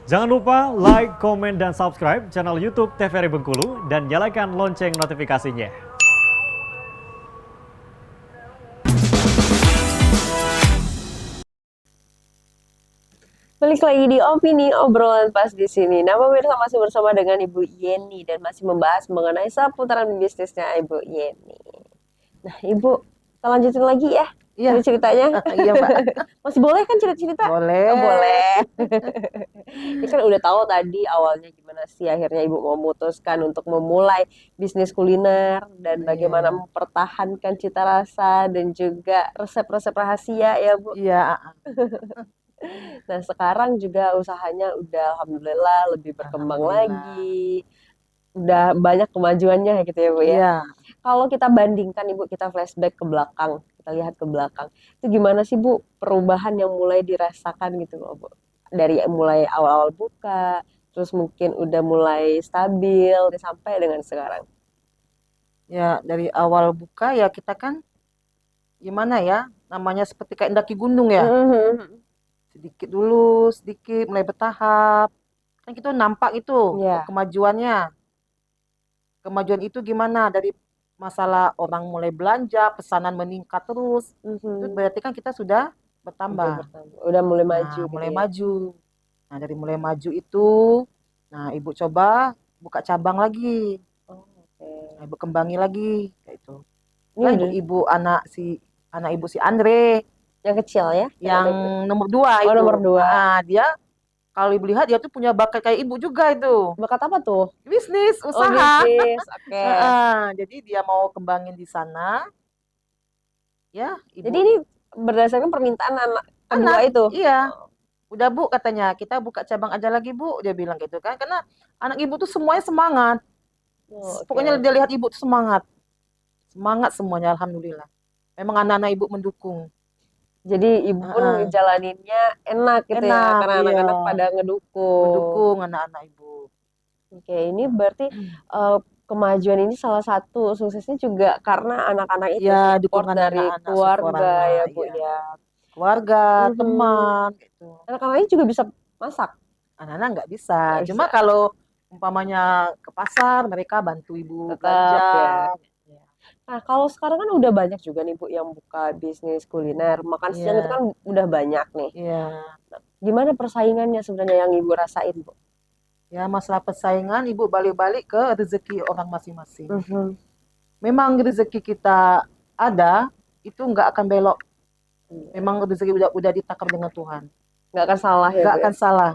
Jangan lupa like, komen, dan subscribe channel YouTube TVRI Bengkulu dan nyalakan lonceng notifikasinya. Balik lagi di opini obrolan pas di sini. Nah, pemirsa masih bersama dengan Ibu Yeni dan masih membahas mengenai seputaran bisnisnya Ibu Yeni. Nah, Ibu, kita lanjutin lagi ya Iya. ceritanya. Iya, Mbak. Masih boleh kan cerita-cerita? Boleh. Oh, boleh. Ini kan udah tahu tadi awalnya gimana sih akhirnya Ibu memutuskan untuk memulai bisnis kuliner dan bagaimana Iya. mempertahankan cita rasa dan juga resep-resep rahasia ya, Bu. Iya. Nah, sekarang juga usahanya udah alhamdulillah lebih berkembang Alhamdulillah. lagi. Udah banyak kemajuannya gitu ya, Bu ya. Iya. Kalau kita bandingkan Ibu, kita flashback ke belakang, kita lihat ke belakang. Itu gimana sih, Bu, perubahan yang mulai dirasakan gitu loh, Bu. Dari mulai awal-awal buka, terus mungkin udah mulai stabil sampai dengan sekarang. Ya, dari awal buka ya kita kan gimana ya? Namanya seperti kayak mendaki gunung ya. Mhm. Sedikit dulu, sedikit mulai bertahap. Kan kita nampak itu Ya. kemajuannya. Kemajuan itu gimana? Dari masalah orang mulai belanja, pesanan meningkat terus. Itu berarti kan kita sudah bertambah. Udah mulai Nah, maju gitu mulai ya. maju. Nah, dari mulai maju itu, nah Ibu coba buka cabang lagi. Oh, oke. Nah, Ibu kembangi lagi kayak itu. Ini Nah, udah ibu anak ibu si Andre yang kecil ya? yang nomor 2 Oh, itu. nomor 2. Nah, dia kalau Ibu lihat dia tuh punya bakat kayak Ibu juga itu. Bakat apa tuh? Bisnis, Oh, usaha. bisnis. Oke. Jadi dia mau kembangin di sana. Ya, Jadi Ibu ini berdasarkan permintaan anak kedua anak, itu. iya. Udah Bu katanya, kita buka cabang aja lagi Bu, dia bilang gitu kan. Karena anak Ibu tuh semuanya semangat. Oh, oke. Pokoknya dia lihat Ibu tuh semangat. Semangat semuanya alhamdulillah. Memang anak-anak Ibu mendukung. Jadi ibu pun Heeh. ngejalaninnya enak gitu ya, Enak, karena iya. anak-anak pada ngedukung. Mendukung anak-anak Ibu. Oke, ini berarti kemajuan ini salah satu suksesnya juga karena anak-anak itu Ya, support dukungan dari anak-anak support keluarga ya, anak, Bu ya. ya. Keluarga, Mhm. teman, gitu. Anak-anaknya juga bisa masak. Anak-anak nggak bisa. Nggak Cuma bisa. kalau umpamanya ke pasar, mereka bantu Ibu Tetap belanja. ya. Ya. Nah, kalau sekarang kan udah banyak juga nih Bu yang buka bisnis kuliner. Makan siang itu Iya, kan udah banyak nih. iya. Gimana persaingannya sebenarnya yang Ibu rasain, Bu? Ya, masalah persaingan Ibu balik-balik ke rezeki orang masing-masing. Mhm. Memang rezeki kita ada, itu nggak akan belok. Memang rezeki udah ditakar dengan Tuhan. Nggak akan salah ya, Nggak Bu ya? akan salah.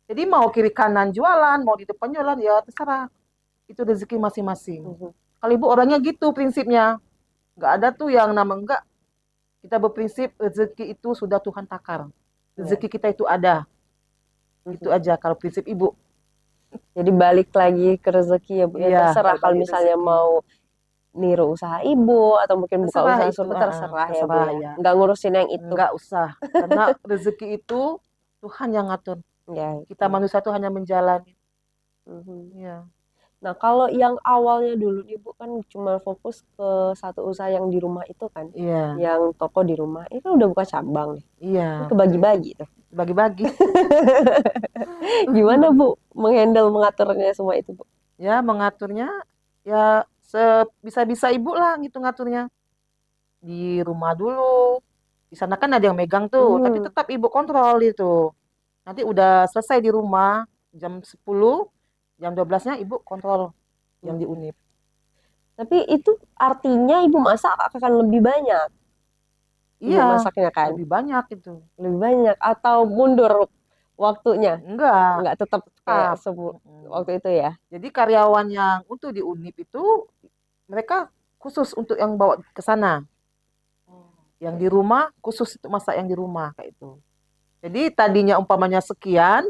Jadi mau kiri kanan jualan, mau di depan jualan, ya terserah. Itu rezeki masing-masing. Mhm. Kalau Ibu orangnya gitu prinsipnya. Nggak ada tuh yang nama enggak. Kita berprinsip rezeki itu sudah Tuhan takar. Rezeki kita itu ada. Itu aja kalau prinsip Ibu. Jadi balik lagi ke rezeki ya Bu ya. Iya, Terserah kalau balik misalnya rezeki. mau niru usaha Ibu atau mungkin buka Terserah usaha itu, surga terserah ya Bu terserah ya. ya. Nggak ngurusin yang itu. Nggak usah. Karena rezeki itu Tuhan yang ngatur. Ya, Kita manusia itu hanya menjalani. Mhm. Iya. Nah, kalau yang awalnya dulu nih Bu kan cuma fokus ke satu usaha yang di rumah itu kan. Iya. Yang toko di rumah. Ini kan udah buka cabang nih. Iya. Ini kebagi-bagi tuh. Bagi-bagi. Gimana Bu menghandle mengaturnya semua itu Bu? Ya, mengaturnya ya sebisa-bisa Ibu lah gitu ngaturnya. Di rumah dulu. Di sana kan ada yang megang tuh, tapi tetap Ibu kontrol itu. Nanti udah selesai di rumah jam 10, jam 12-nya Ibu kontrol yang di Unip. Tapi itu artinya Ibu masak akan lebih banyak. Ibu Iya, masaknya kan? lebih banyak itu. Lebih banyak atau mundur waktunya? Enggak, Enggak tetap kayak tetap. waktu itu ya? Jadi karyawan yang untuk di Unip itu mereka khusus untuk yang bawa ke sana. Yang di rumah khusus untuk masak yang di rumah kayak itu. Jadi tadinya umpamanya sekian,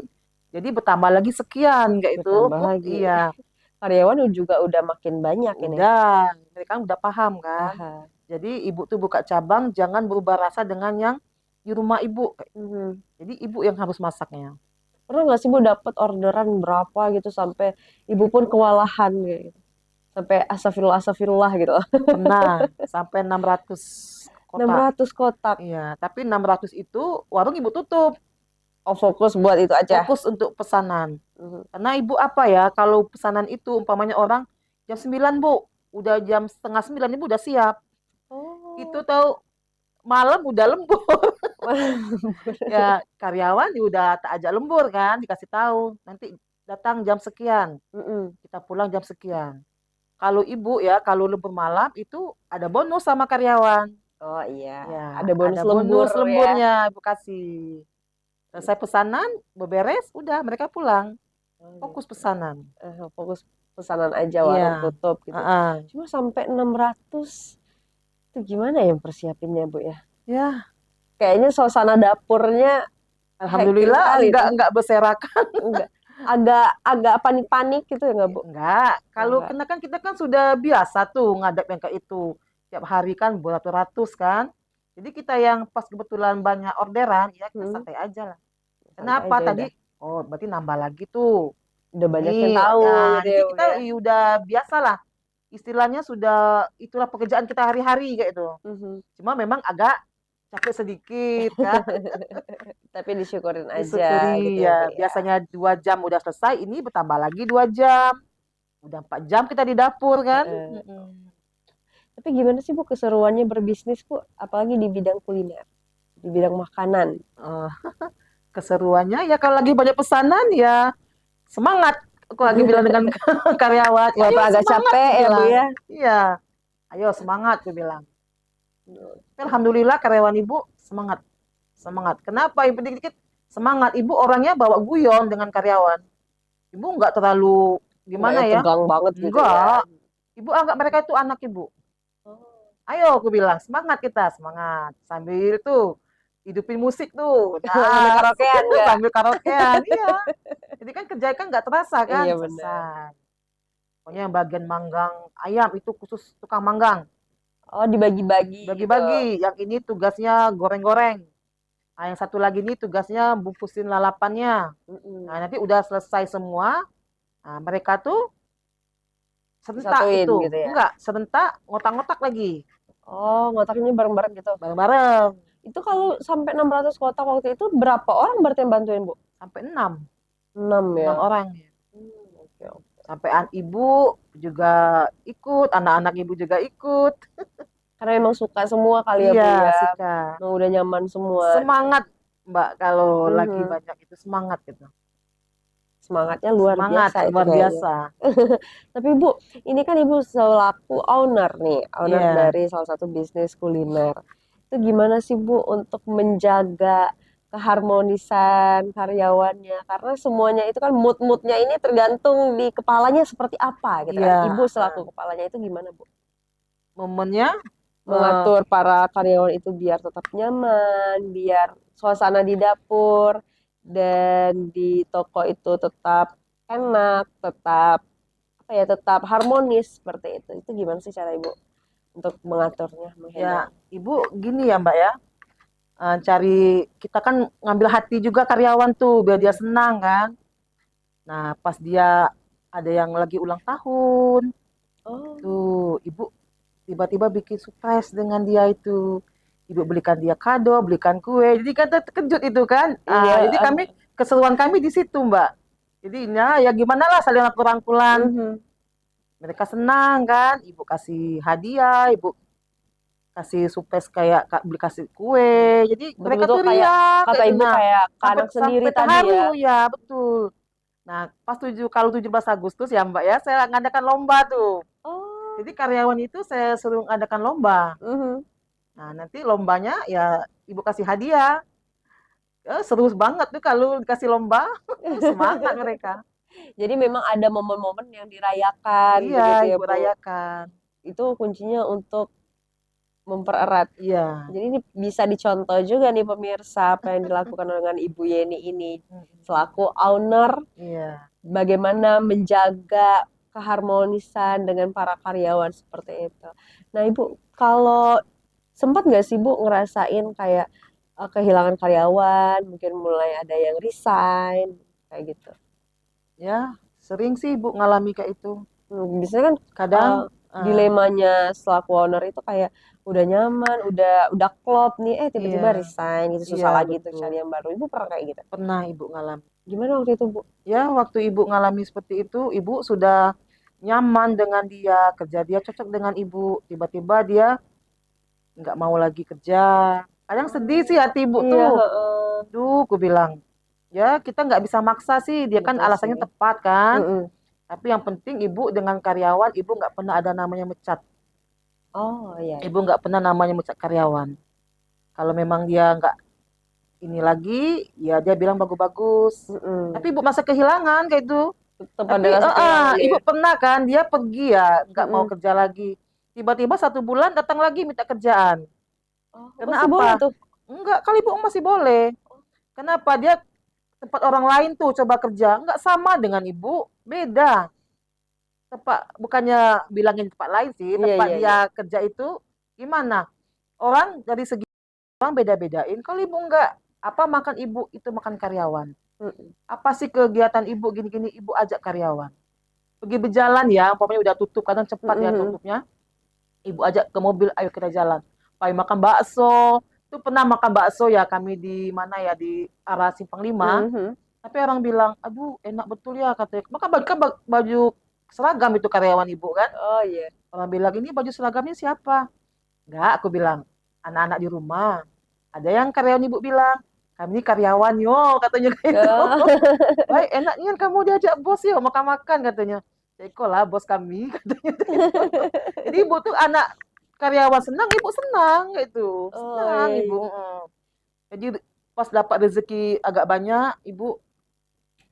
jadi bertambah lagi sekian kayak itu. Bertambah lagi. Iya, Karyawan juga udah makin banyak ini. udah. Mereka udah paham kan. Aha. Jadi Ibu tuh buka cabang jangan berubah rasa dengan yang di rumah Ibu. Jadi Ibu yang harus masaknya. Pernah nggak sih Bu dapat orderan berapa gitu sampai Ibu pun kewalahan gitu? Sampai astagfirullah gitu. Pernah sampai 600 kotak. 600 kotak. Iya, tapi 600 itu warung Ibu tutup. Oh, fokus buat itu aja. Fokus untuk pesanan. Mhm. Karena ibu apa ya, kalau pesanan itu umpamanya orang jam 9 bu, udah jam setengah 9 ibu udah siap. Itu Oh. tahu malam udah lembur. Ya karyawan ya udah tak ajak lembur kan, dikasih tahu nanti datang jam sekian, Mhm. kita pulang jam sekian. Kalau ibu ya, kalau lembur malam itu ada bonus sama karyawan. Oh iya, Ya, ada bonus ada lembur bonus ya. lemburnya ibu kasih. Selesai pesanan, beberes, udah mereka pulang. Oh Fokus gitu. pesanan. Fokus pesanan aja, warung Iya. tutup gitu. Heeh. Cuma sampai 600 itu gimana ya persiapinnya, Bu, ya? Ya, Kayaknya suasana dapurnya hektik alhamdulillah sekali tuh. enggak berserakan. Enggak, agak agak panik-panik gitu ya nggak, Bu? Enggak. Oh, Kalau enggak. kena kan kita kan sudah biasa tuh ngadep yang kayak itu. Tiap hari kan beratus-ratus kan. Jadi kita yang pas kebetulan banyak orderan, ya kita Mhm, santai aja lah. santai Kenapa aja tadi? udah. Oh, berarti nambah lagi tuh. Udah banyak yang Ini, tahu ya, gitu jadi ya, Bu, kita ya? udah biasa lah. Istilahnya sudah itulah pekerjaan kita hari-hari kayak itu. Mhm. Cuma memang agak capek sedikit kan. Tapi disyukurin aja gitu Disyukuri ya, Bu, ya. ya? Biasanya 2 jam udah selesai, ini bertambah lagi 2 jam. Udah 4 jam kita di dapur kan. Heeh. Mm-mm. Tapi gimana sih, Bu, keseruannya berbisnis, Bu? Apalagi di bidang kuliner, di bidang makanan. Eh, keseruannya ya kalau lagi banyak pesanan ya semangat. Aku lagi bilang dengan karyawan, ayo Walaupun agak semangat capek aku ya, Bu, bilang. ya? Iya, ayo semangat aku bilang. Alhamdulillah karyawan ibu semangat. Semangat. Kenapa ibu dikit-dikit semangat? Ibu orangnya bawa guyon dengan karyawan. Ibu nggak terlalu Nggak gimana yang ya? tegang banget gitu ya? Enggak. Ibu anggap mereka itu anak ibu. Oh. Ayo aku bilang, semangat kita, semangat. Sambil tuh hidupin musik tuh, Sambil das, karaokean nggak? sambil karaokean. Iya. Jadi kan kerja kan nggak terasa kan, Iya benar. selesai. Pokoknya yang bagian manggang ayam itu khusus tukang manggang. Oh, dibagi-bagi gitu. Bagi-bagi, yang ini tugasnya goreng-goreng. Nah, yang satu lagi ini tugasnya bungkusin lalapannya. Nah, Mhm. nanti udah selesai semua, nah, mereka tuh serentak Disatuin itu. gitu ya? Enggak, serentak ngotak-ngotak lagi. Oh, ngotaknya bareng-bareng gitu. Bareng-bareng. Itu kalau sampai 600 kotak waktu itu berapa orang berarti yang bantuin, Bu? Sampai 6. 6 ya? 6 orang. Oke, oke. Sampai ibu juga ikut, anak-anak ibu juga ikut. Karena memang suka semua kali ya, Bu, Iya, ya? suka. Memang udah nyaman semua. Semangat, Mbak, kalau lagi Mhm. banyak itu semangat gitu. Semangatnya luar Semangat biasa itu luar kayaknya. biasa. Tapi Bu, ini kan Ibu selaku owner nih, owner Iya, dari salah satu bisnis kuliner. Itu gimana sih Bu untuk menjaga keharmonisan karyawannya? Karena semuanya itu kan mood-moodnya ini tergantung di kepalanya seperti apa gitu kan. iya. Ibu selaku kepalanya itu gimana Bu? Momennya eh, Mengatur para karyawan itu biar tetap nyaman, biar suasana di dapur dan di toko itu tetap enak, tetap apa ya, tetap harmonis seperti itu. Itu gimana sih cara Ibu untuk mengaturnya, ya menghandle? ibu gini ya Mbak ya. Cari kita kan ngambil hati juga karyawan tuh biar dia Hmm. senang kan. Nah, pas dia ada yang lagi ulang tahun, Oh, tuh ibu tiba-tiba bikin surprise dengan dia itu. Ibu belikan dia kado, belikan kue. Jadi kan terkejut itu kan. iya. Jadi keseruan kami di situ, Mbak. Jadi ya gimana lah saling rangkul-rangkulan. Mhm. Mereka senang kan. Ibu kasih hadiah, ibu kasih surprise kayak beli kasih kue. Jadi mereka Betul-betul tuh kayak riak kata kayak itu. Ibu Nah, kayak ke sampai anak sendiri sampai tadi ya. terharu ya, betul. Nah, pas kalau 17 Agustus ya, Mbak ya, saya ngadakan lomba tuh. Oh. Jadi karyawan itu saya suruh ngadakan lomba. Mhm. Nah, nanti lombanya ya ibu kasih hadiah. Seru banget tuh kalau dikasih lomba, semangat mereka. Jadi memang ada momen-momen yang dirayakan Iya, begitu ya ibu Bu. rayakan. Itu kuncinya untuk mempererat. Iya. Jadi ini bisa dicontoh juga nih pemirsa apa yang dilakukan dengan Ibu Yeni ini Mm-mm. selaku owner, Iya. bagaimana menjaga keharmonisan dengan para karyawan seperti itu. Nah Ibu, kalau sempat nggak sih Bu ngerasain kayak kehilangan karyawan, mungkin mulai ada yang resign, kayak gitu. Ya, sering sih ibu ngalami kayak itu. Biasanya kan Kadang eh, dilemanya selaku owner itu kayak udah nyaman, udah klop nih, tiba-tiba Iya, resign gitu, iya susah lagi tuh betul. cari yang baru. Ibu pernah kayak gitu? Pernah ibu ngalami. Gimana waktu itu, Bu? Ya, waktu ibu ngalami seperti itu, ibu sudah nyaman dengan dia, kerja dia cocok dengan ibu. Tiba-tiba dia nggak mau lagi kerja. Kadang sedih sih Oh, hati ibu iya, tuh. heeh. Duh, aku bilang, ya kita nggak bisa maksa sih. Dia kan Betul alasannya sih. tepat kan. Mm-mm. Tapi yang penting ibu dengan karyawan, ibu nggak pernah ada namanya mecat. Oh, iya, iya. Ibu nggak pernah namanya mecat karyawan. Kalau memang dia nggak ini lagi, ya dia bilang bagus-bagus. Tapi Mm-mm. ibu masa kehilangan kayak itu. Tetap ada Tapi rasa kehilangan ibu ya. pernah kan dia pergi ya nggak mau Mm-mm. kerja lagi. Tiba-tiba 1 bulan datang lagi minta kerjaan. Oh, Karena masih boleh apa? tuh. Enggak, kali ibu masih boleh. Kenapa? Dia tempat orang lain tuh coba kerja. Enggak sama dengan ibu, beda. Bukannya bilangin tempat lain sih, Iya, tempat iya, dia iya. kerja itu gimana? Orang dari segi orang beda-bedain. Kalau ibu enggak, apa makan ibu itu makan karyawan. Mm-mm. Apa sih kegiatan ibu gini-gini ibu ajak karyawan. Pergi berjalan ya, pokoknya udah tutup, kadang cepat ya Mm-mm. tutupnya. Ibu ajak ke mobil, ayo kita jalan. Paling makan bakso. Itu pernah makan bakso ya kami di mana ya di arah Simpang 5. Mhm. Tapi orang bilang, aduh enak betul ya katanya. Maka baju seragam itu karyawan ibu kan. Oh iya. Orang bilang ini baju seragamnya siapa? Enggak, aku bilang anak-anak di rumah. Ada yang karyawan ibu bilang, kami karyawan yo katanya kayak itu. Oh. Baik, enaknya kan kamu diajak bos yo makan-makan katanya. Ceko lah bos kami katanya gitu. Jadi ibu tuh anak karyawan senang, ibu senang gitu. Oh Senang iya, ibu. iya. Jadi pas dapat rezeki agak banyak, ibu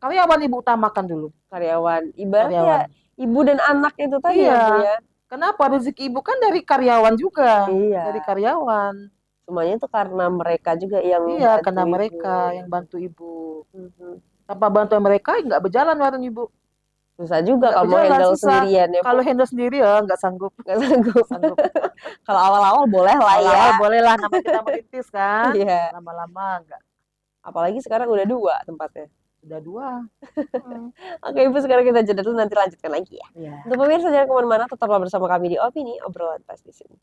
karyawan ibu utamakan dulu. Karyawan. Ibarat ya Karyawan. ibu dan anak itu tadi ya, Bu Iya. ya. Kenapa rezeki ibu kan dari karyawan juga, dari Iya. karyawan. Semuanya itu karena mereka juga yang Iya, bantu karena ibu mereka yang gitu. bantu ibu. Mhm. Tanpa bantuan mereka nggak berjalan warung ibu. Susah juga Nggak kalau mau berjalan, handle susah. sendirian ya, Bu. Kalau handle sendiri ya nggak sanggup, Nggak sanggup. nggak sanggup. Kalau awal-awal boleh lah ya. Awal-awal boleh lah, nama kita merintis kan. Iya. Lama-lama nggak. Apalagi sekarang udah 2 tempatnya. Udah 2. Hmm. Oke, Ibu, sekarang kita jeda dulu, nanti lanjutkan lagi ya. Iya. Untuk pemirsa jangan kemana-mana, tetaplah bersama kami di Opini Obrolan Pas di sini.